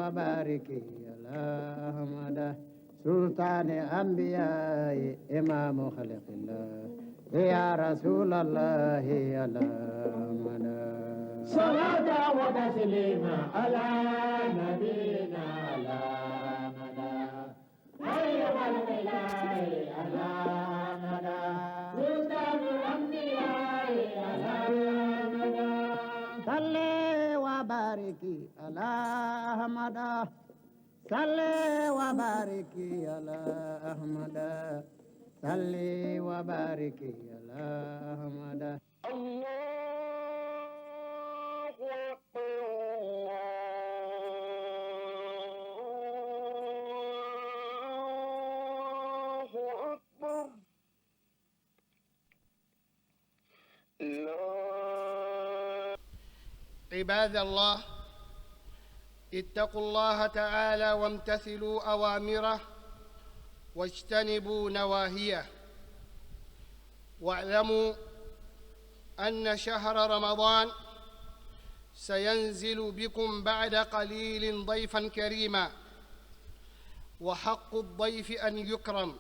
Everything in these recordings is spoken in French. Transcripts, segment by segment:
وبارك على أحمد سلطان أنبياء إمام خلق الله يا رسول الله على أحمد صلاة وتسليما على نبينا على أحمد أيها الإله على أحمد سلطان الأنبياء على أحمد صل وبارك على أحمد صل وبارك على أحمد صل وبارك على أحمد عباد الله، اتقوا الله تعالى وامتثلوا أوامره واجتنبوا نواهيه، واعلموا أن شهر رمضان سينزل بكم بعد قليل ضيفا كريما، وحق الضيف أن يكرم،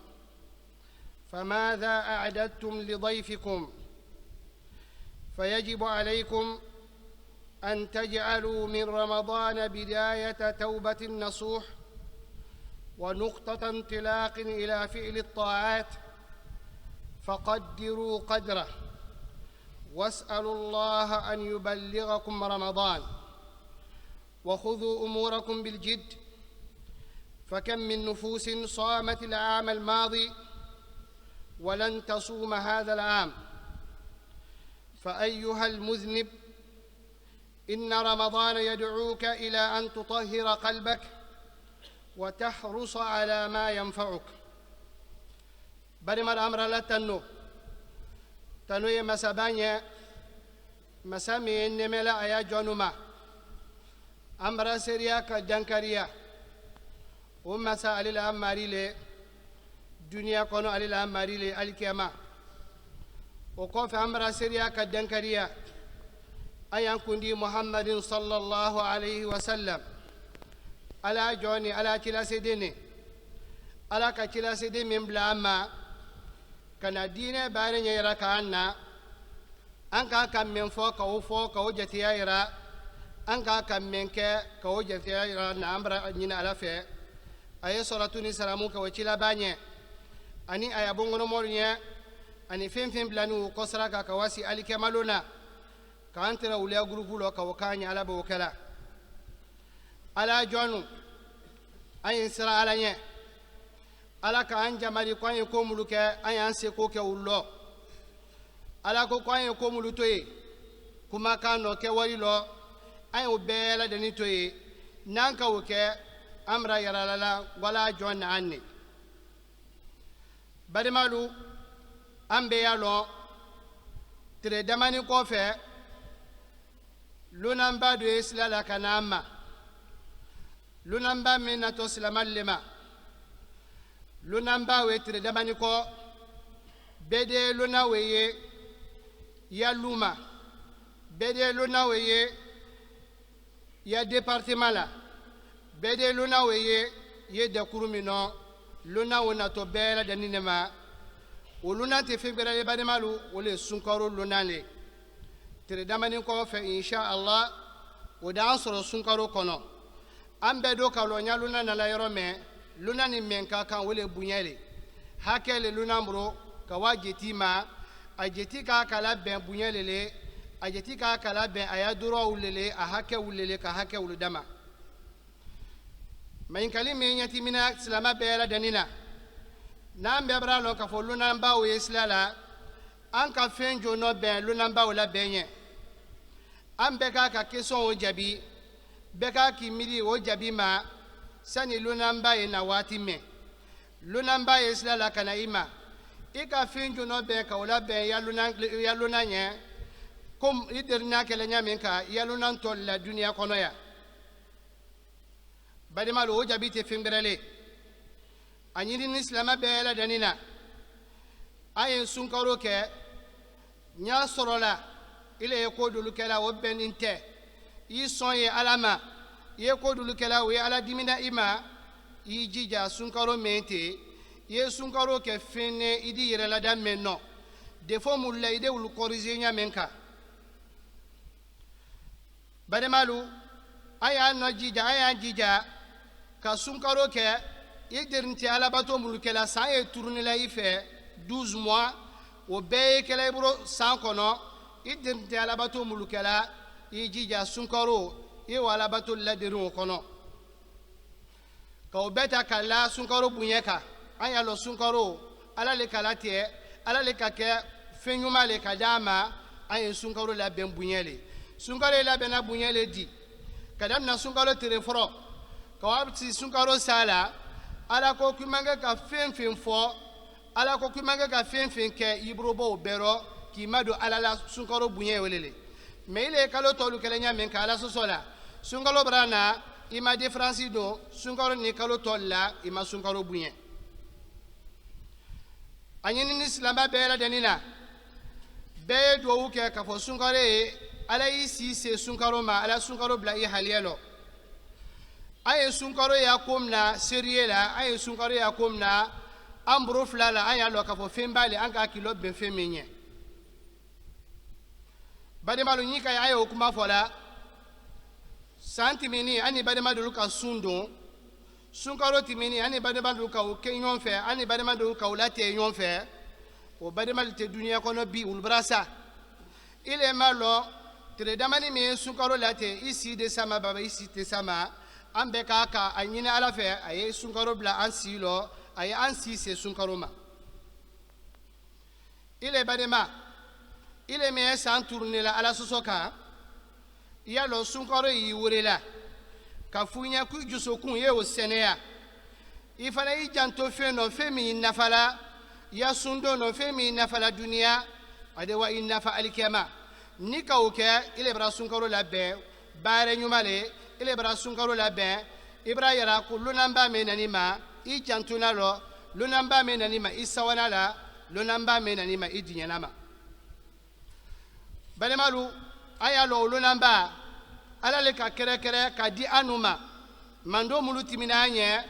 فماذا أعددتم لضيفكم؟ فيجب عليكم أن تجعلوا من رمضان بداية توبة نصوح ونقطة انطلاق إلى فعل الطاعات، فقدروا قدره واسألوا الله أن يبلغكم رمضان، وخذوا أموركم بالجد، فكم من نفوس صامت العام الماضي ولن تصوم هذا العام. فأيها المذنب، إن رمضان يدعوك إلى أن تطهر قلبك وتحرص على ما ينفعك. برم الأمر لا تنو مسابانيا مسامي النملا أيا جونما أمر سريا كدنكريا ومسا الأماري لي دنيا كونو الأماري لي الكيما وقف أمر سريا كدنكريا أيان كندي محمد صلى الله عليه وسلم على جوني على كلا سيدني على كلا سيدني من بلاما كان دين بارين يرى كأننا أنك كم من فوق وجتيا يرى أنك كم من كوجتيا يرى نامبر نين على فيه أي صلاة نسلامك وكلا بانية أني أي بونغ نمورنيا أني فين بلانو كسرك كواسي علي كمالونا كانترا ولا غروبو لو كوكاني على بوكلا على جونو أي سرا على نيه ala ka an jamari ko an ye ko mulu kɛ an y'an se ko kɛ u lɔ ala ko an ye ko mulu to ye kumakan dɔ kɛ wari lɔ an y'o bɛɛ lajɛlen to ye n'an ka o kɛ an bɛna yalala la wala jɔn na an ne balimalu an bɛɛ y'a lɔn tile damani kɔfɛ lunanba dɔ ye sila la ka n'an ma lunanba min natɔ silamɛ le ma lunamba we tire damani ko bede luna weye ya luma bede luna weye ya département la bede luna weye ye de kurumino luna wona to bela daninema o luna te febrere banimalu wole sunkaro luna le tire damani ko fe insha Allah o da ansoro sunkaro kono ambe do kalo nya luna na la yoro me luna ni menka kan wole bunyele hakele luna mbro ka wajeti ma ajeti ka kala ben bunyele le ajeti ka kala ben ayaduro ulele a hake ulele ka hake uludama mayin kalime nyati mina salama bela danina nambe bra lo ka fo luna mbawo yeslala an ka fenjo no ben luna mbawo la benye ambe ka keson o jabi beka ki miri o jabi ma sani lunamba ye na waati mɛ lunamba ye sila la kana i ma i ka fɛn jɔnɔ bɛn ka o labɛn ya luna ɲɛ comme i derina kɛlɛ ɲa min ka ya luna tɔ la duniya kɔnɔ ya balimalu o jaabi tɛ fɛn gɛrɛlen a ɲini ni silamɛ bɛɛ lajɛlen na an ye sunkaro kɛ n y'a sɔrɔ la ile ye ko dolu kɛla o bɛnnen tɛ i sɔn ye ala ma ye ko dulu kɛla o ye ala dimina i ma i jija sunkaro mɛn ten i ye sunkaro kɛ fɛn ne i di yɛrɛlada mɛn nɔ defo mun la i de wulu kɔrize ɲa mɛn kan bademalu a y'a nɔ jija a y'an jija ka sunkaro kɛ i derinti alabato mulu kɛla san ye turunila i fɛ 12 mois o bɛɛ ye kɛla i bolo san kɔnɔ i derinti alabato mulu kɛla i jija sunkaro i wa alabato laderin o kɔnɔ ka o bɛɛ ta ka la sunkaro bonya kan an y'a lɔn sunkaro ala le ka latigɛ ala le ka kɛ fɛn ɲuman le ka d'a ma an ye sunkaro labɛn bonya le sunkaro ye labɛnna bonya le di ka damina sunkaro tere fɔlɔ ka wa si sunkaro sa la ala ko k'i man kɛ ka fɛn fɛn fɔ ala ko k'i man kɛ ka fɛn fɛn kɛ i bolo bɔ o bɛɛ rɔ k'i ma don ala la sunkaro bonya ye wele le mais ile kalo tɔlu kɛlɛ ɲa min ka ala sɔsɔ la sunkalo bara na i ma différence don sunkaro ni kalo tɔlu la i ma sunkaro bonya a ɲinini silamɛ bɛɛ lajɛlen na bɛɛ ye duwawu kɛ k'a fɔ sunkaro ye ala y'i si se sunkaro ma ala sunkaro bila i haliya lɔ an ye sunkaro y'a ko min na seriye la an ye sunkaro y'a ko min na an boro fila la an y'a lɔn k'a fɔ fɛn b'ale an k'a kilo bɛn fɛn min ɲɛ bademalu ɲi ka ye an ye o kuma fɔ la san tɛmɛni an ni bademalu ka sun don sunkaro tɛmɛni an ni bademalu ka o kɛ ɲɔgɔn fɛ an ni bademalu ka o latigɛ ɲɔgɔn fɛ o bademalu tɛ duniya kɔnɔ bi olu bara sa ile ma lɔn tile damani min ye sunkaro latigɛ i si de sama baba i si tɛ sama an bɛɛ k'a ka a ɲini ala fɛ a ye sunkaro bila an si lɔ a ye an si se sunkaro ma ile badema ile min ye san turune la ala sɔsɔ kan i y'a lɔn sunkaro y'i werela ka f'u ɲɛ k'u jusukun i ye o sɛnɛya i fana y'i janto fɛn dɔ fɛn min y'i nafa la i ya sun don dɔ fɛn min y'i nafa la duniya a de wa i nafa alikiyama ni ka o kɛ ile bara sunkaro labɛn baara ɲuman le ile bara sunkaro labɛn i bara yira ko lonanba min nani ma i jantona lɔ lonanba min nani ma i sawana la lonanba min nani ma i diɲɛna ma balemalu a y'a lɔn o lonanba ala le ka kɛrɛkɛrɛ ka di an nu ma mando mulu timina an ɲɛ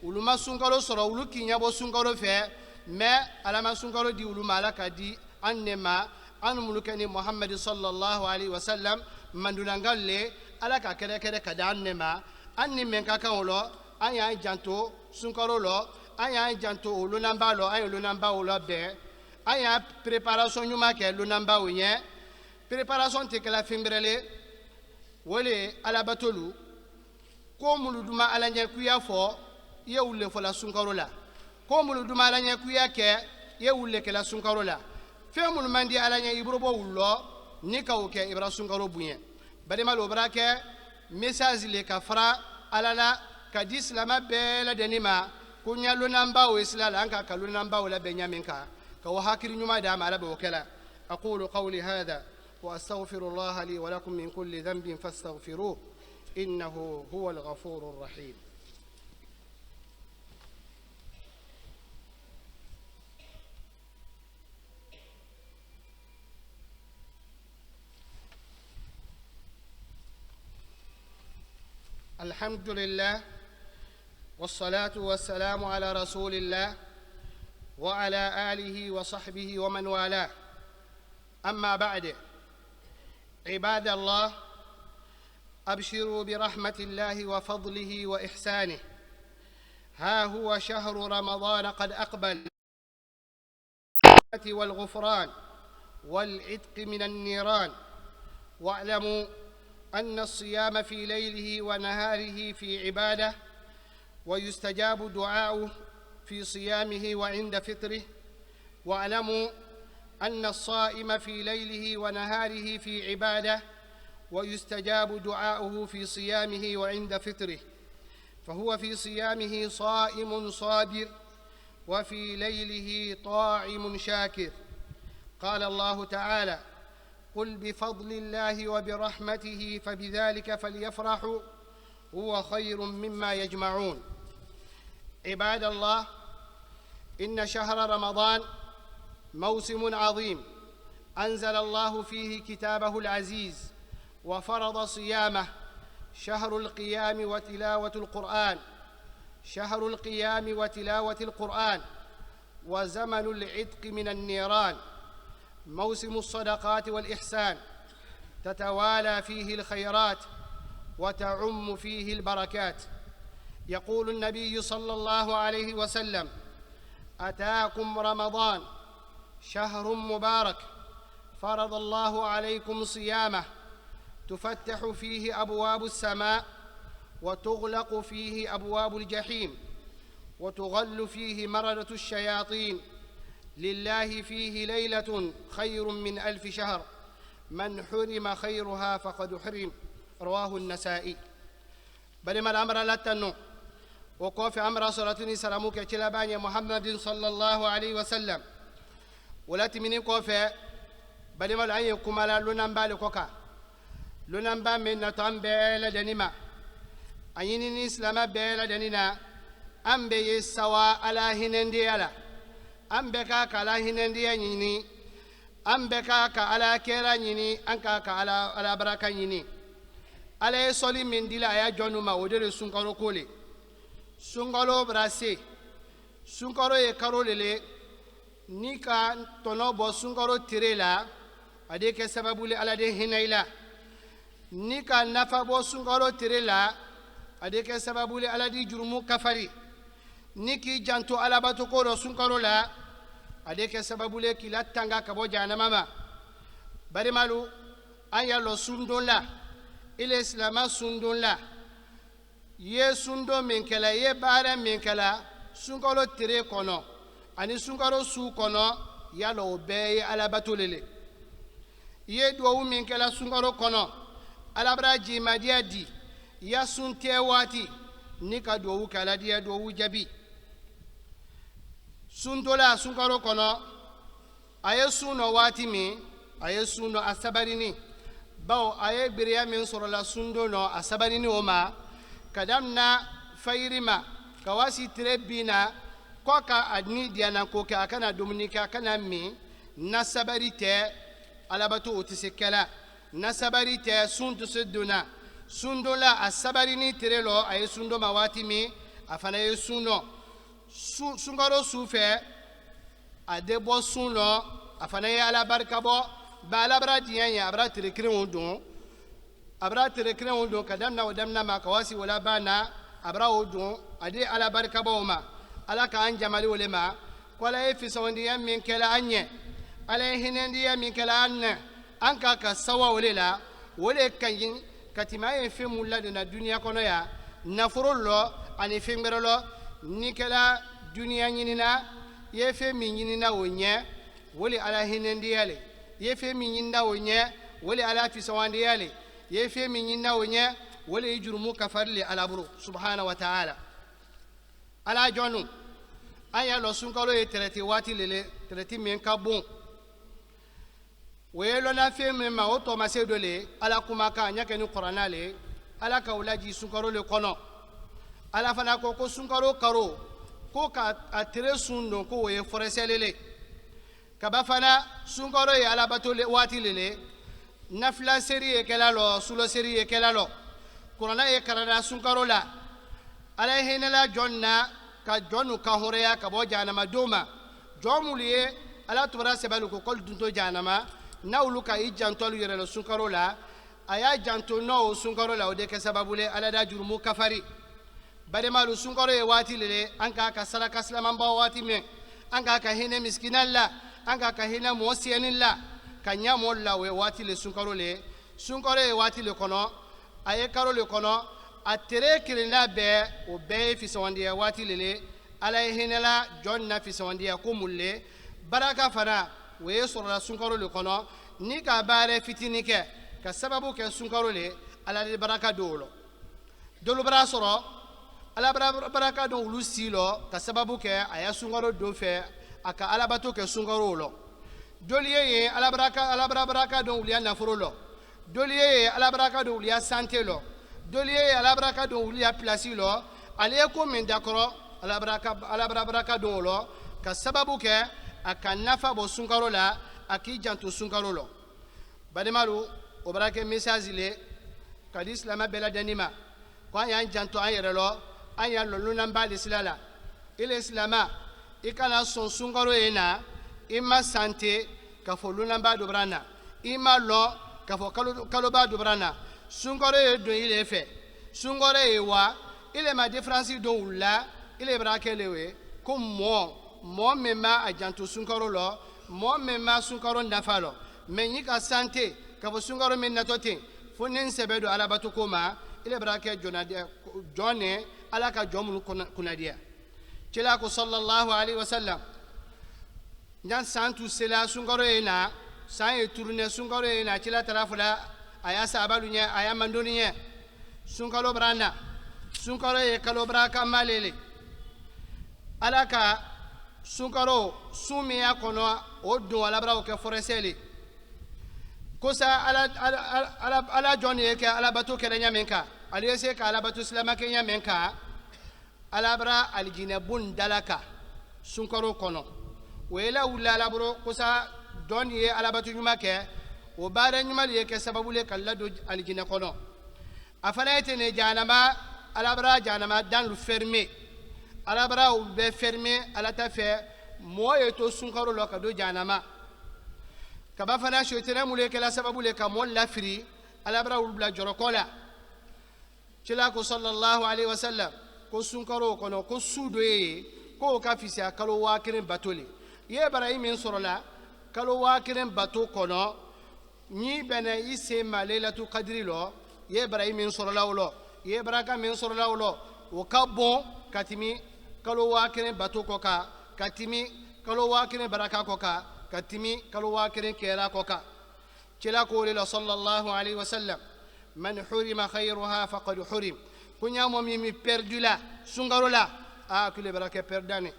olu ma sunkaro sɔrɔ olu k'i ɲɛbɔ sunkaro fɛ mais ala ma sunkaro di olu ma ala ka di an ne ma an mulu kɛ ni muhamadi sallallahu alaihi wasallam mandunangal le ala ka kɛrɛkɛrɛ ka di an ne ma an ni mɛn ka kan o lɔ an y'an janto sunkaro lɔ an y'an janto o lonanba lɔ an ye lonanba o labɛn an y'a préparation ɲuman kɛ lonanba o ɲɛ préparation tɛ kɛla fɛn bɛrɛ le o le alabatolu ko mulu duma ala ɲɛ k'u y'a fɔ i ye wule fɔla sunkaro la ko mulu duma ala ɲɛ k'u y'a kɛ i ye wule kɛla sunkaro la fɛn minnu man di ala ɲɛ i bolo bɔ wulu lɔ ni ka o kɛ i bara sunkaro bonya bademalu o bara kɛ message le ka fara ala la ka di silama bɛɛ lajɛlen ma ko ɲɛ lonanbaw ye sila la an ka ka lonanbaw labɛn ɲa min kan ka o hakili ɲuman d'a ma ala b'o kɛla aqulu qawli hada وأستغفر الله لي ولكم من كل ذنب فاستغفروه إنه هو الغفور الرحيم الحمد لله والصلاة والسلام على رسول الله وعلى آله وصحبه ومن والاه أما بعد عباد الله أبشروا برحمة الله وفضله وإحسانه ها هو شهر رمضان قد أقبل والغفران والعتق من النيران واعلموا أن الصيام في ليله ونهاره في عبادة ويستجاب دعاؤه في صيامه وعند فطره واعلموا أن الصائم في ليله ونهاره في عبادة ويستجاب دعاؤه في صيامه وعند فطره فهو في صيامه صائم صابر وفي ليله طاعم شاكر قال الله تعالى قل بفضل الله وبرحمته فبذلك فليفرحوا هو خير مما يجمعون عباد الله إن شهر رمضان موسم عظيم أنزل الله فيه كتابه العزيز وفرض صيامه شهر القيام وتلاوة القرآن، شهر القيام وتلاوة القرآن، وزمن العتق من النيران، موسم الصدقات والإحسان، تتوالى فيه الخيرات وتعم فيه البركات. يقول النبي صلى الله عليه وسلم: أتاكم رمضان شهر مبارك فرض الله عليكم صيامه، تفتح فيه أبواب السماء وتغلق فيه أبواب الجحيم وتغل فيه مردة الشياطين، لله فيه ليلة خير من 1000 شهر، من حرم خيرها فقد حرم. رواه النسائي. برما الأمر لتنو وقوف أمر صلاتني سلامك تلاباني محمد صلى الله عليه وسلم ولاتي مني قوف برما الأي كمالا لننبال كوكا لننبال من نطعم بيلا دنما أيني إسلام بيلا دننا أم بي سوا على هنندي على أم بكاك على هنندي يني أم بكاك على كيرا يني أنكاك على بركة يني على سولي من دلا يا جونما ودر سونكارو كولي سونكارو براسي سونكارو يكارو للي نيكا تنوبو سونكارو تيريلا أديك سببولي على ده هنايلا نيكا نفابو سونكارو تيريلا أديك سببولي على دي جرمو كفاري نيكي جانتو على باتوكورو سونكارو لا أديك سببولي كلا تانغا كبو جانا ماما بري مالو أنيا لو سندون لا الإسلام سندون لا ye sundo min kala ye baara min kala sunkalo tere kono ani sunkalo su kono yalo o bɛɛ ye alabato lele ye duwawu min kala sunkalo kono alabara jimadiya di ya sunte waati ni ka duwawu kala diya duwawu jabi suntola sunkalo kono aye suno waati min aye suno asabarini bawo aye biriya min sɔrɔla sundo no asabarini o ma kadamna fayrima kawasi trebina koka adni diana koka akana dominika kana mi nasabarite alabato otisekala nasabarite sundu seduna sundola asabarini terelo ay sundo mawati mi afana yesuno sungaro sufe adebo suno afana ya alabarkabo ba alabra dianya abra trekre wondon abra terekre wondo kadamna wadamna makawasi wala bana abra wodon ade ala barka bawma ala ka an jamali wolema kwala e fi sawndi yam min kala anye ala hinendi yam min kala anna anka ka sawa wolela wole kanyin katima e fi mulla de na dunya kono ya nafurullo ani fi ngerolo nikala dunya nyinina ye fe min nyinina wonye wole ala hinendi yale ye fe min nyinda wonye wole ala fi sawndi yale yefe min yinna wonye wala yujrumu kafarli ala buru subhanahu wa ta'ala ala jonu aya lo sunkalo ye tereti wati lele tereti min kabon welo na fe min ma oto masedo le ala kuma ka nyake ni qur'ana le ala ka ulaji sunkalo le kono ala fana ko sunkalo karo ko ka atere sundo ko ye foreselele kaba fana sunkalo ye ala batole wati lele nafla seri e kelalo sulo seri e kelalo qur'ana e karana sunkaro la alayhina la jonna ka jonu ka horeya ka bo janama doma jomuliye ala tubara sebalu ko kol dunto janama nawlu ka ijantolu yere lo sunkaro la aya janto no sunkaro la o de ke sababule ala da jurmu kafari bare malu sunkaro e wati lele anka ka saraka salaman ba wati me anka ka hine miskinalla anka ka hine mosiyanilla kanya molla we wati le sunkaro e wati le kono aye karo le kono atere kirina be o be fi sawandiya wati le ala hinela jonna fi sawandiya ko mulle baraka fara we sura sunkaro le kono ni ka bare fitini ke ka sababu ke sunkaro le ala de baraka dolo bara soro ala baraka do lusilo ka sababu ke aya sunkaro do fe aka ala bato ke sunkaro lo doliye alabra baraka don uliya nafuro lo doliye alabra don uliya santé lo doliye alabra don uliya place lo ale ko min dakoro alabra baraka don lo ka sababu ke aka nafa bo sunkaro la aki janto sunkaro lo bademalu o barake message le ka di silamɛ bɛɛ lajɛlen ma ko an y'an janto an yɛrɛ lɔ an y'an lɔlunna b'ale sira la ile silamɛ i kana sɔn sunkaro ye na i ma sante k'a fɔ lunaba dɔ bɔra n na i ma lɔn k'a fɔ kaloba dɔ bɔra n na sunkaro ye don ile fɛ sunkaro ye wa ile ma différence dɔn u la ile bɛra kɛle ye ko mɔɔ min ma a janto sunkaro lɔ mɔɔ min ma sunkaro nafa lɔ mais n'i ka sante k'a fɔ sunkaro min natɔ ten fo ni n sɛbɛ don alabato ko ma ile bɛra kɛ jɔn ne ala ka jɔn minnu kunnadiya cila ko sallallahu alaihi wasallam nyan santu sela sunkaro ye na san ye turune sunkaro ye na cila tara fula aya sabalu nya aya mandoni nya sunkaro brana sunkaro ye kalo braka malele alaka sunkaro sumiya kono o don alabra o ke foreseli kosa ala joni ye ke alabato ke nya menka aliyese ka alabato islama ke nya menka alabra aljina bun dalaka sunkaro kono wela wula alabro kosa don ye alabatu nyuma ke o bare nyuma ye ke sababu le kallado aljina kono afala etene janama alabra janama dans le fermé alabra ou be fermé alata fe moye to sunkaro lo kado janama kaba fana shotere mule ke la sababu le ka mon lafri alabra ou bla jorokola cila ko sallallahu alaihi wasallam ko sunkaro kono ko sudo ye ko ka fisia kalo wakirin batoli ye ibrahim sorola kalo wakirin bato kono ni bena ise malelatu qadri lo ye ibrahim sorola lo ye baraka min sorola lo o ka bon katimi kalo wakirin bato koka katimi kalo wakirin baraka koka katimi kalo wakirin kera koka cila ko le sallallahu alaihi wasallam man hurima khayruha faqad hurim kunya momi mi perdu la sungaro la a kule baraka perdane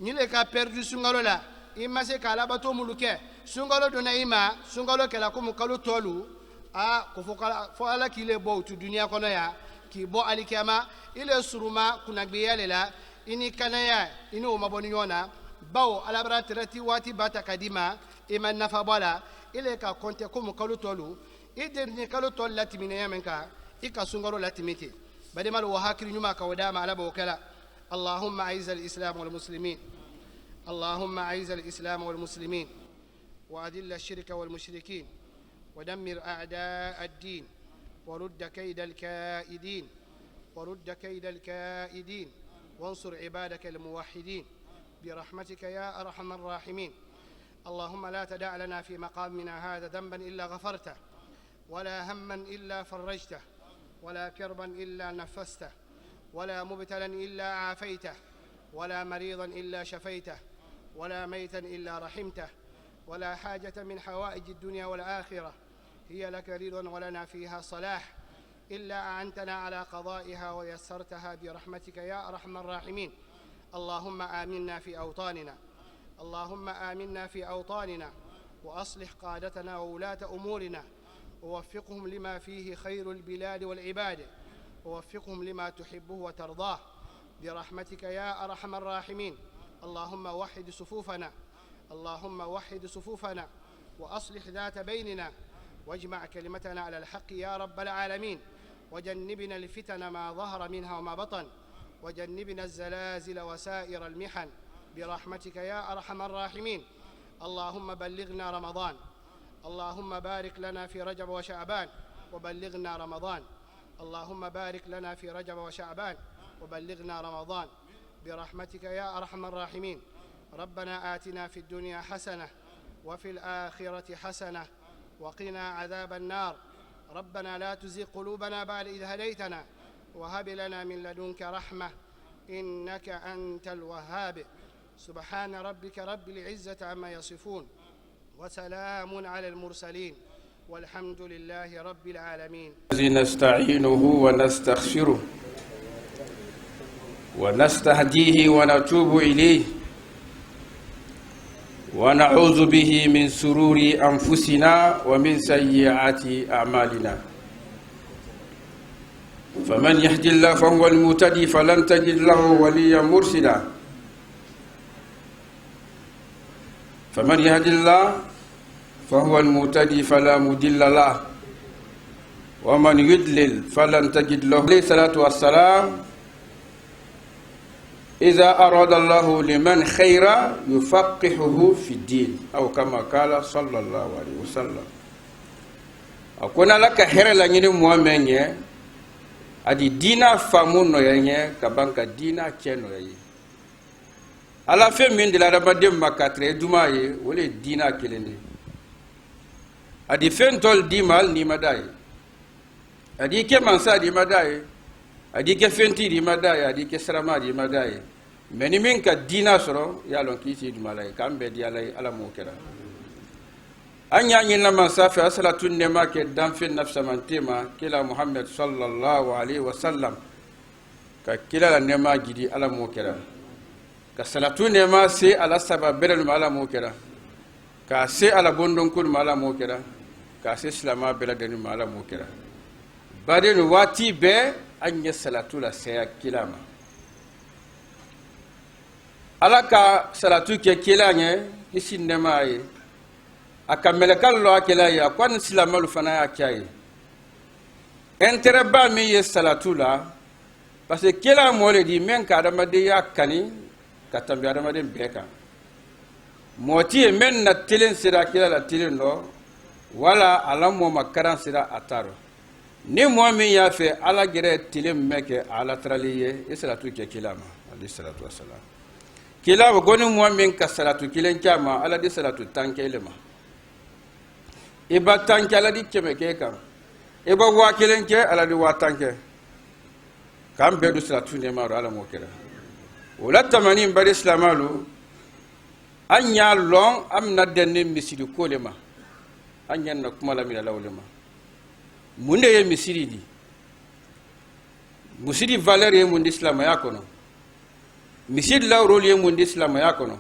ni le ka perdu sungaro la ima se kala bato muluke sungaro dona ima sungaro kala ko mukalu tolu a ko fo ala ki le bo tu dunia kono ya ki bo alikama ile suruma kuna gbiyale la ini kanaya ini o maboni yona bawo ala bara terati wati bata kadima ima nafa bala ile ka konte ko mukalu tolu ide ni kalu tol latimine yamenka ika sungaro latimite بدمر وهاكر نما كودام على بوكلا اللهم أعز الإسلام والمسلمين اللهم أعز الإسلام والمسلمين وأذل الشرك والمشركين ودمر أعداء الدين ورد كيد الكائدين وانصر عبادك الموحدين برحمتك يا أرحم الراحمين اللهم لا تدع لنا في مقامنا هذا ذنبا إلا غفرته ولا هما إلا فرجته ولا كربا إلا نفسته ولا مبتلا إلا عافيته ولا مريضا إلا شفيته ولا ميتا إلا رحمته ولا حاجة من حوائج الدنيا والآخرة هي لك رضا ولنا فيها صلاح إلا أعنتنا على قضائها ويسرتها برحمتك يا أرحم الراحمين اللهم آمنا في أوطاننا وأصلح قادتنا وولاة أمورنا ووفقهم لما فيه خير البلاد والعباد ووفقهم لما تحبه وترضاه برحمتك يا أرحم الراحمين اللهم وحد صفوفنا وأصلح ذات بيننا واجمع كلمتنا على الحق يا رب العالمين وجنبنا الفتن ما ظهر منها وما بطن وجنبنا الزلازل وسائر المحن برحمتك يا أرحم الراحمين اللهم بلغنا رمضان اللهم بارك لنا في رجب وشعبان وبلغنا رمضان اللهم بارك لنا في رجب وشعبان وبلغنا رمضان برحمتك يا أرحم الراحمين ربنا آتنا في الدنيا حسنة وفي الآخرة حسنة وقنا عذاب النار ربنا لا تزغ قلوبنا بعد إذ هديتنا وهب لنا من لدنك رحمة إنك أنت الوهاب سبحان ربك رب العزة عما يصفون وسلام على المرسلين والحمد لله رب العالمين. نستعينه ونستغفره ونستهديه ونتوب إليه ونعوذ به من سرور أنفسنا ومن سيئات أعمالنا فمن يهد الله فهو المهتدي فلن تجد له وليا مرشدا فمن يهد الله فهو المهتدي فلا مضل له ومن يضلل فلن تجد له عليه الصلاة والسلام إذا أراد الله لمن خيرا يفقهه في الدين أو كما قال صلى الله عليه وسلم أكون لك خير لنين مؤمن adi dina famu no yenye kabanka dina cheno yi ala fe min de la rabade makatre dumaye wole dina kelende adi fentol dimal ni madai adi ke mansa di madai adi ke fenti di madai adi ke sarama di madai meni min ka dina soro ya lon kisi di malai kambe di alai ala mo kera anya nyina mansa fa salatu nema ke dan fi nafsa mantema kila muhammad sallallahu alaihi wasallam ka kila la nema gidi ala mo kera ka salatu nema se ala sababel ala mo kera ka se ala bondon kul ala mo kera ka se islama bela den ala mo kera badin wati be anya salatu la se kilama ala ka salatu ke kilanye isin nema yi akamelekal lo akela ya kwan silamalu fana ya kai intérêt ba mi ye salatu la parce que kila mole di men ka adama de ya kani ka tambi adama de beka moti men na tilen sira kila la tilen no wala ala mo makaran sira ataro ni mo mi ya fe ala gere tilen meke ala traliye e salatu ke kila ma alayhi salatu wassalam kila go goni mo men ka salatu kilen kama ala di salatu tankele ma iba tanke ala di keme ke kam iba wakelen ke ala di watanke kam bedu salatu ne maro ala mo kera wala tamani bari islamalu anya long am na denne misiri kolema anya na kuma la mila lawlema munde ye misiri di musidi valeur ye mun islam ya kono misiri la role ye mun islam ya kono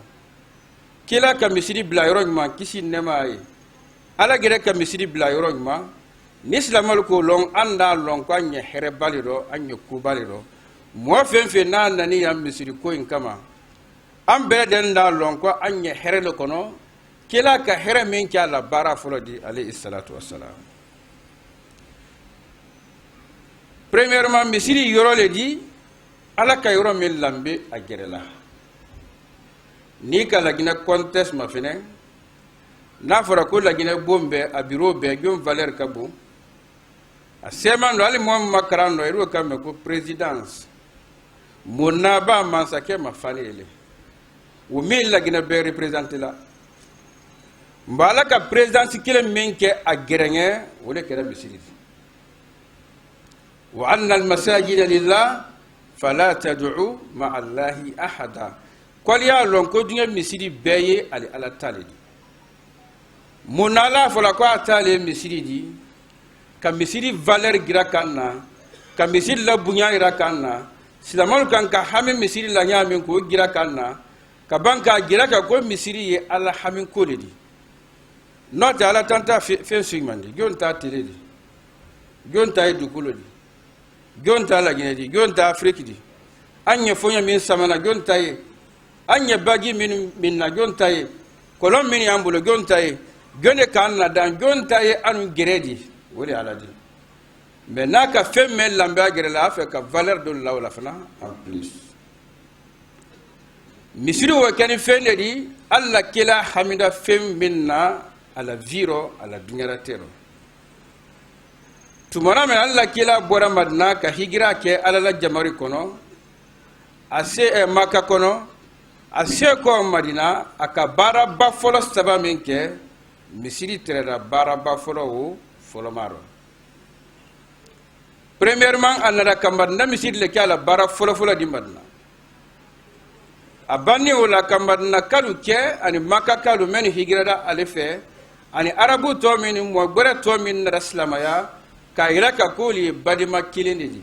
kila ka misiri bla yorojma kisi nema yi ala gere ka misiri bla yorojma ni islamal ko long anda long ko anya here baliro anya ku baliro mo fen na nani ya misiri ko in kama am be den da long ko anya here le kono kila ka here min kya la bara folodi alayhi salatu wassalam premièrement misiri yoro le di ala ka yoro min lambe a gerela ni ka la gina contest ma fene na fara ko la gina bombe a bureau be gom valeur kabo a seman do ali mom makaran no ero kam ko présidence monna ba mansake ma fanele o mi la gina be représenter la mbala ka présidence kile minke a gerenge wala kera misiri wa anna al masajida lillah fala tad'u ma'a allahi ahada kwal ya lon ko dunga misiri beye ali ala tali munala fola ko atale misiri di ka misiri valeur gira kanna ka misiri la bunya gira kanna silamal kan ka hami misiri la nyame ko gira kanna ka banka gira ka ko misiri ye ala hami ko ledi not ala tanta fe singmandi gonta teledi gonta edukulodi gonta la ginedi gonta afrique di anya fonya min samana gonta ye anya bagi min na gonta ye kolon min yambulo gonta ye gone kanna dan gonta ye anu geredi wori aladi mais naka fem men lamba gere la fa ka valeur de la fana en plus misiri wa kan fenedi alla kila hamida fem minna ala viro ala dunyaratero tumana men alla kila bora madna ka higira ke ala la jamari kono ase maka kono ase ko madina aka bara ba folo saba men ke misiri terera bara ba folo wo folo maro premièrement anara kambadna misiri le kala bara folo folo di madna abani wala kambadna kalu ke ani maka kalu men higira da alefe ani arabu to min mo gore to min raslamaya ka iraka kuli badima kilindi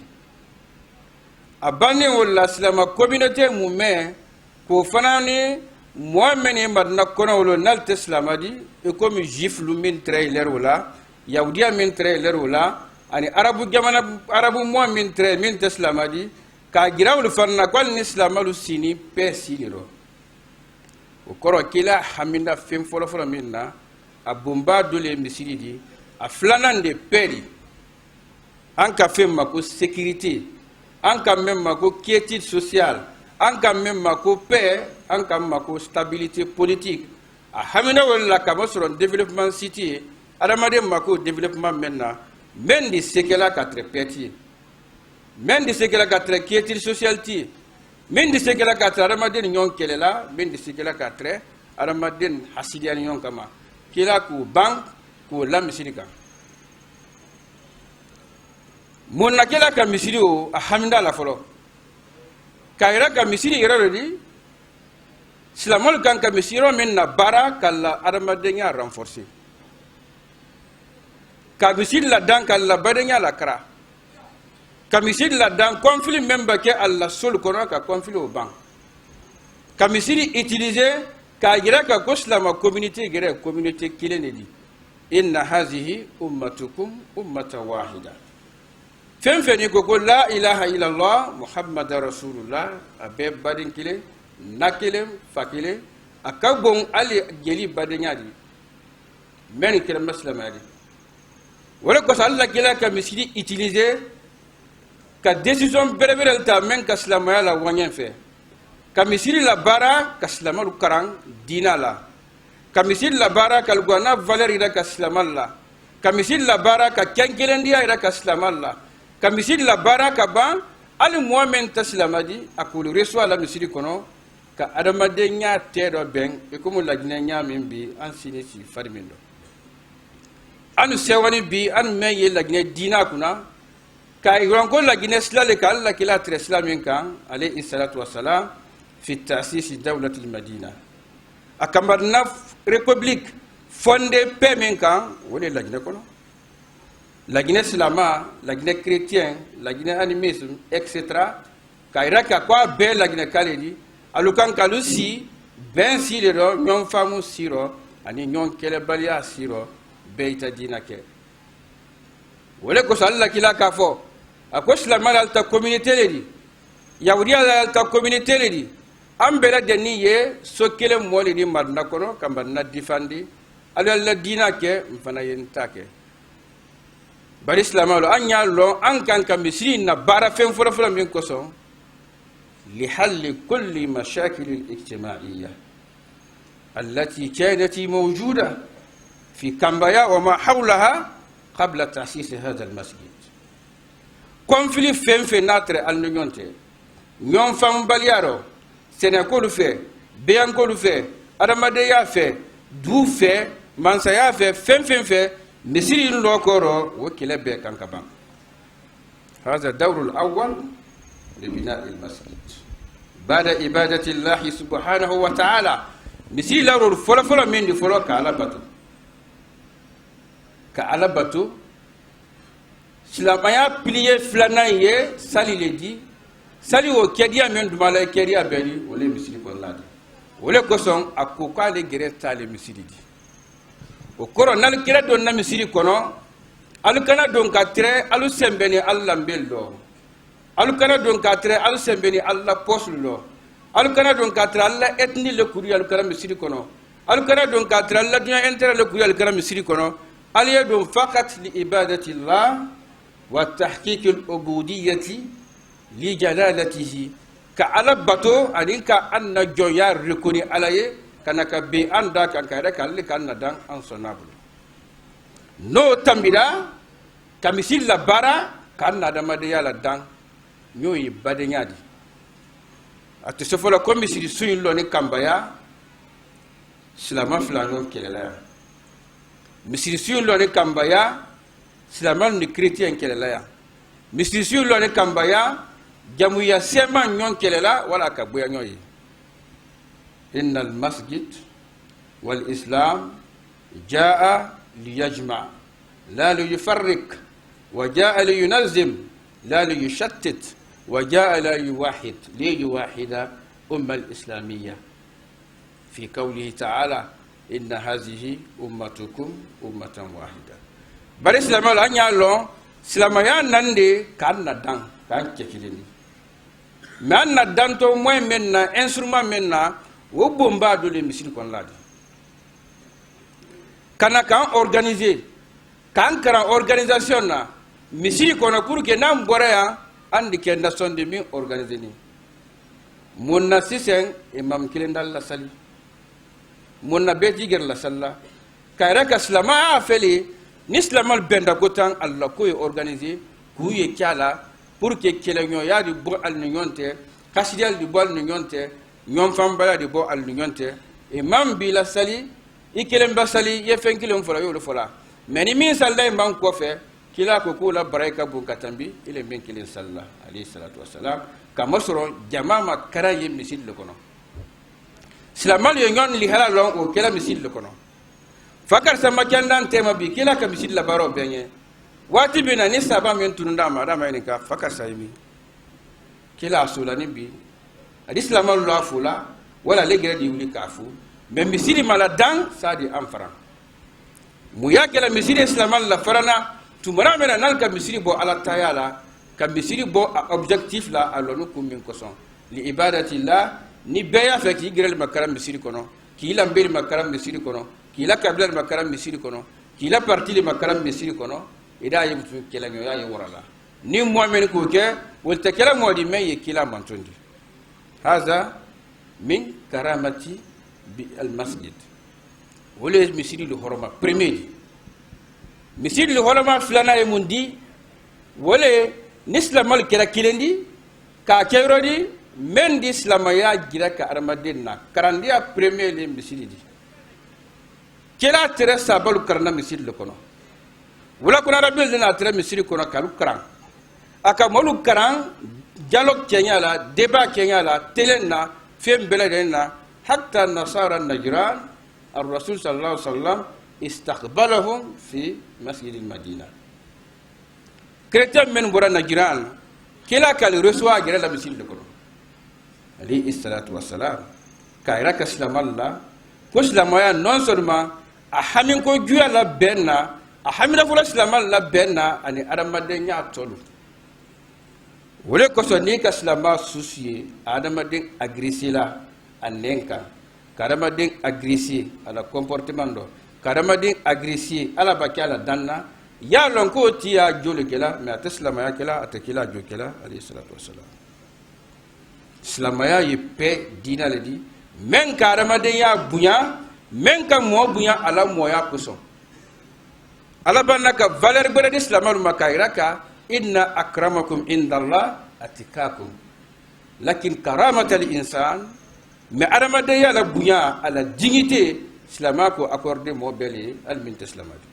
abani wala islama communauté mumme ko fanani mu'mini madna kono wala nal islamadi e comme juif lu min trailer wala yahudiya min trailer wala ani arabu jamana arabu mu'min trailer min islamadi ka girawul fanna kwal islamalu sini pe siniro o koro kila haminda fem folo folo minna abumba dole misiri di a flanan de peri an ka fɛn ma ko sécurité, an ka mɛn ma ko quiétude sociale, an ka mɛn ma ko paix, an ka ma ko stabilité politique. A hamina wala ka ma sɔrɔ développement city ye adamaden ma ko développement mɛn na mɛn di sekɛla ka tɛrɛ paix ye, mɛn di sekɛla ka tɛrɛ quiétude sociale ye, mɛn di sekɛla ka tɛrɛ adamaden ni ɲɔgɔn kɛlɛ la, mɛn di sekɛla ka tɛrɛ adamaden hasidiya ni ɲɔgɔn kama kila k'u ban k'u la misiri kan. Mun na kila ka misiri o a hamida la fɔlɔ ka yɛrɛ ka misiri yɛrɛ de di silamɛw kan ka misiri yɔrɔ min na baara ka la adamadenya renforcer, ka misiri ladan ka labadenya lakara, ka misiri ladan conflit min bɛ kɛ a lasoli kɔnɔ ka conflit o ban, ka misiri utiliser ka yɛrɛ ka ko silama communauté yɛrɛ communauté kelen de di. Inna hazihi ummatukum ummatan wahida. Fɛn fɛn ni ko ko la ilaha illallah muhammadar rasulullah a bɛɛ baden kelen, na kelen, fa kelen, a ka bon hali jeli badenya di mɛ nin kɛra silamɛya di. O de kosɔn ala kɛla ka misiri utiliser ka décision bɛrɛbɛrɛ ta mɛn ka silamɛya la waɲɛ fɛ, ka misiri la baara ka silamɛw karan diina la, ka misiri la baara ka lugana valeur yɛrɛ ka silamɛya la, ka misiri la baara ka kɛnkelendiya yɛrɛ ka silamɛya la, ka misiri la baara ka ban hali mɔgɔ min tɛ silamɛ di a k'olu reçoit la misiri kɔnɔ ka adamadenya tɛ dɔ bɛn i komi laginɛ ɲa min bi an sini si fari min dɔ an sɛwani bi an mɛn ye laginɛ diina kunna ka yiran ko laginɛ sila le ka ala kila tɛrɛ sila min kan alayhi salatu wasalam fi ta'sisi dawlatil madina a kamarina république fondée paix min kan o de laginɛ kɔnɔ. Laginɛ silama, laginɛ chrétien, laginɛ animisme, etc. Ka yira ka ko a bɛɛ laginɛ kale di alu kan kalu si bɛn si de rɔ ɲɔgɔn faamu si rɔ ani ɲɔgɔn kɛlɛbaliya si rɔ bɛɛ i ta diina kɛ. O de kosɔn ale la kila k'a fɔ a ko silama la ta communauté le di, yahudiya la ta communauté le di, an bɛɛ lajɛlen ye so kelen mɔ le di madina kɔnɔ ka madina difandi alu la diina kɛ n fana ye n ta kɛ. Bari silamɛw an y'a lɔn an kan ka misiri na baara fɛn fɔlɔfɔlɔ min kosɔn lihalli kulli mashakil al-ijtima'iyya allati kanat mawjuda fi Kambaya wa ma hawlaha qabla ta'sis hadha al-masjid. Conflit fɛn fɛn n'a tɛrɛ al ni ɲɔgɔn cɛ, ɲɔgɔn faamubaliya rɔ, sɛnɛkolu fɛ, beyankolu fɛ, adamadenya fɛ, du fɛ, mansaya fɛ, fɛn fɛn fɛ misiri lɔ kɔrɔ o kɛlɛ bɛɛ kan ka ban. هذا الدور الأول لبناء المسجد بعد عبادة الله سبحانه وتعالى. misiri la rôle fɔlɔ min di fɔlɔ ka Ala bato silamaya pilier filanan ye sali le di, sali o kɛdiya min dumala kɛdiya bɛɛ di o le misiri kɔnɔna di. O le kosɔn a ko k'ale gɛrɛ t'ale misiri di. O kɔrɔ n'alu kira don na misiri kɔnɔ alu kana don ka tɛrɛ alu sɛnbɛ ni alu lanbeli lɔ, alu kana don ka tɛrɛ alu sɛnbɛ ni alu la pɔsulu lɔ, alu kana don ka tɛrɛ alu la ethnie le kuru alu kana misiri kɔnɔ, alu kana don ka tɛrɛ alu la dunya intérêt le kuru alu kana misiri kɔnɔ, alu ye don fakat li ibadatillah wa tahqiq al ubudiyyati li jalalatihi ka ala bato ani ka anna joya rekoni ala ye kana ka be anda kan ka reka le kan nadan an sonable no tambida kamisil la bara kan nada madaya la dan nyoy badenya di ate sofola komisiri suyin lo ni Kambaya silama flano kelela misiri suyin lo ni Kambaya silama ni chrétien kelela ya misiri suyin lo ni Kambaya jamuya sema nyon kelela wala ka boya nyoy. إن المسجد والإسلام جاء ليجمع لا ليفرق وجاء لينظم لا ليشتت وجاء ليوحد ليوحد أمة الإسلامية في قوله تعالى إن هذه أمتكم أمة واحدة. بل إسلام الله يعلم إسلام يعنى كان ندان كان كيلني ما ندان تو مهم منا إنسرمان منا o bomba do le misiri kon ladi kana kan organiser kan kara organisation na misiri kono pour que nan bora ya andi ke nation de min organiser ni munna sisen imam kilendal la sali munna beti ger la salla kayra ka islama feli ni islamal benda gotan Allah ko organiser ku ye kyala pour que kelenyo ya di bo al nyonte kasidal di bo al nyonte ñom fam bala di bo al nyonte imam bi la sali ikelen basali ye fen kilen fola yo fola mais ni min sallay man ko fe kila ko la baraka bu katambi ile men kilen salla alayhi salatu wassalam kama soro jama ma karaye misil le kono islamal yo ngon li halal o kila misil le kono fakar sama kandan tema bi kila ka misil la baro benye wati bina ni saba men tununda ma dama ni ka fakar saymi kila sulani bi islamal lo afula wala legre di wuli kafu mais misiri mala dan sadi amfara mu yakela misiri islamal la farana tumara mena nal ka misiri bo ala tayala ka misiri bo objectif la alonu kum min koson li ibadati la ni beya fe ki grel makaram misiri kono ki la mbir makaram misiri kono ki la kabla makaram misiri kono ki la parti le makaram misiri kono ida yimtu kela nyo ya worala ni mu'min ko ke wal takala modi me kila mantondi haza min karamati bi al masjid wala misiri le horoma premier misiri le horoma flana e mundi wala nislamal kira kilendi ka keyrodi men di islamaya gira ka armadina karandia premier le misiri di kila tere sabal karna misiri le kono wala kuna rabil dina tere misiri kono kalu karan aka molu karan dialogue kenyala débat kenyala telena fem beladena hatta nasara najran الرسول صلى الله عليه وسلم استقبلهم في مسجد المدينة كريتيان من برا نجران كلا كال رسوا غير لا مسجد لكم عليه الصلاة والسلام كايرا كسلام الله كسلام يا نون سلما أحمين كو جوا لا بينا أحمين فلا سلام الله بينا أني أدم مدينة تولو ولا كسرني كسلام سوسي أدم مدين أغريسيلا أنينكا karama den agressé à la comportement do karama den agressé à la bakala danna ya lon ko ti ya jole kala mais ataslama ya kala atakila jo kala alayhi salatu wassalam islamaya ye pe dina le di men karama den ya bunya men ka mo bunya ala mo ya kuso ala banaka valeur bere de islamal makairaka inna akramakum indallah atikakum lakin karamatal insan mais adamade yala bunya ala dignité islamako accordé mo beli al min islamadi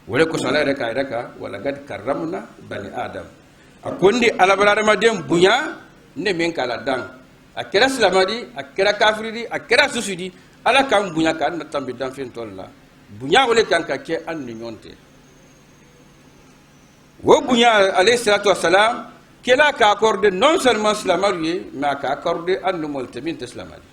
wala ko sala reka reka wala gad karramna bani adam akondi ala barama dem bunya ne men kala dan akira islamadi akira kafiri akira susudi ala kam bunya kan tambi dan fin tolla bunya wala kan ka ke an ni nyonte wo bunya alayhi salatu wassalam kela ka accordé non seulement islamarie mais ka accordé an multimin islamadi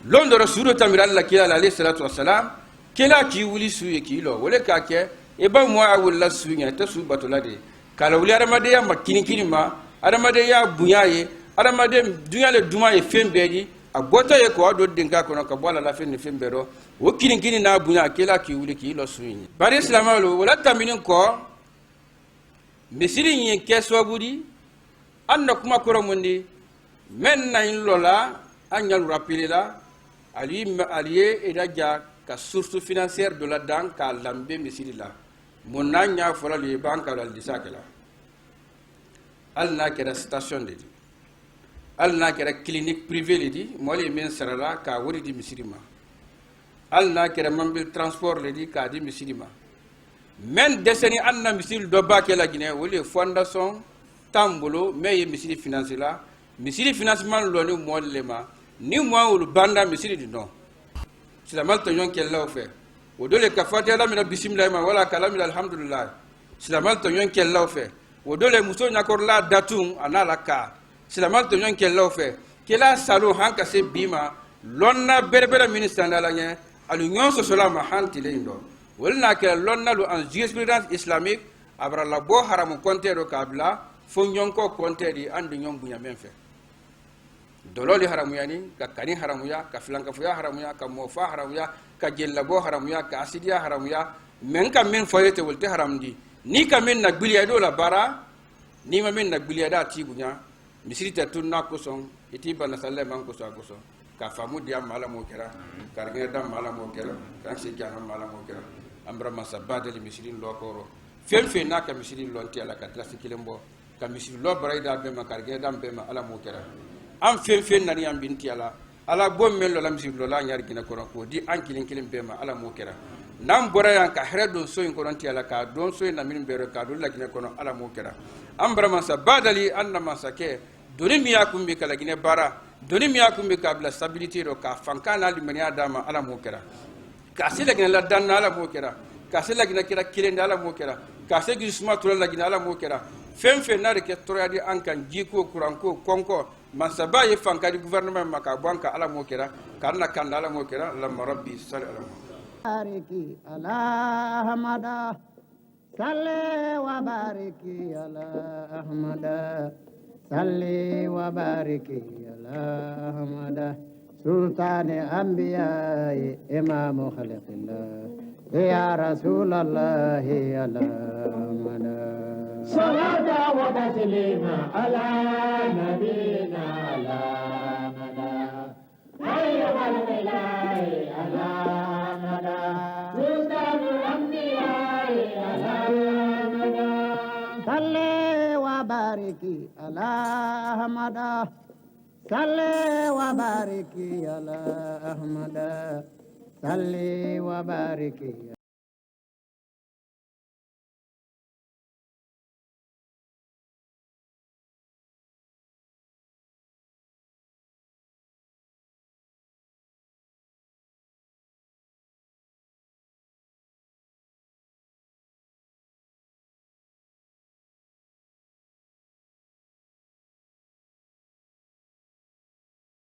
londo rasulu tamir Allah kila alayhi salatu wassalam kela ki wuli suye kilo wala ka ke e ba mo awulla sunya ta su batulade kala wuli aramade ya makini ma aramade ya bunyaye aramade dunya le duma ye fembedi abota ye ko do dinga kono ka bola la fen fembero wo kini na bunya kela ki wuli kilo sunya bari islamalo wala taminin ko misiri yin keso budi anna kuma koro mundi men na in lola anyal rapidela allié edaja ka source financière de la dan ka lambe misiri la monanya fola le banque al disakela alna kera station de di alna kera clinique privée le di moli men sarala ka wori di misirima alna kera mambil transport le di ka di misirima men deseni anna misil do bakela Guinée wole fondation tambolo mais misili financier la misili financement lo ni molema ni mo wol banda misili di non sila malta yon kella o fe o dole ka fatela mina bismillah ma wala kalam alhamdulillah sila malta yon kella o fe o dole muso nyakor la datum anala ka sila malta yon kella o fe kela salo hanka se bima lonna berbera ministre ndala nya alu nyon so solama hanti le ndo wala ke lonna lu en jurisprudence islamique abra la bo haram kontero kabla fo nyonko konteri andu nyom bunya menfe dololi haramu yani ka kani haramu ya ka flanka fuya haramu ya ka mofa haramu ya ka jella bo haramu ya ka asidia haramu ya men ka min foyete wolte haram di ni ka min na gbiliya do la bara ni ma min na gbiliya da ti gunya misiri ta tunna ko son iti bana sallama ko so ka famu dia mala mo kera karge da mala mo kera kan se jana mala mo kera ambra masabade li misiri lo koro fe na ka misiri lo nti ala ka tlasi kilembo ka misiri lo barayda be ma karge da be ma ala mo kera am fe na ni am binti ala bom men lo la misiri lo la nyar gina ko di an kilin be ma ala mo kera nam bora yan ka hera don so in ko nti ala ka don so na min be ka do la gina ko ala mo kera ambra masabade li anna masake doni mi yakum be kala gine bara doni mi yakum be kabla stabilité ro ka fankana limani adama ala mo kera ka sila gina la dan ala mo kera ka sila gina kira kilende ala mo kera ka se gisma to la gina ala mo kera fe na de ke toyadi an kan jiko kuranko konko masaba ye fankadi gouvernement maka banka ala mo kera kanna kan ala mo kera la rabbi sallallahu bariki ala ahmada salli wa bariki ala ahmada salli wa bariki ala ahmada سلطان أنبياء إمام خلق الله يا رسول الله يا مدى صلاة وتسليما على نبينا على مدى أيها الإله على مدى سلطان الأنبياء على مدى صلي وبارك على أحمد صلي وبارك على أحمد صلي وبارك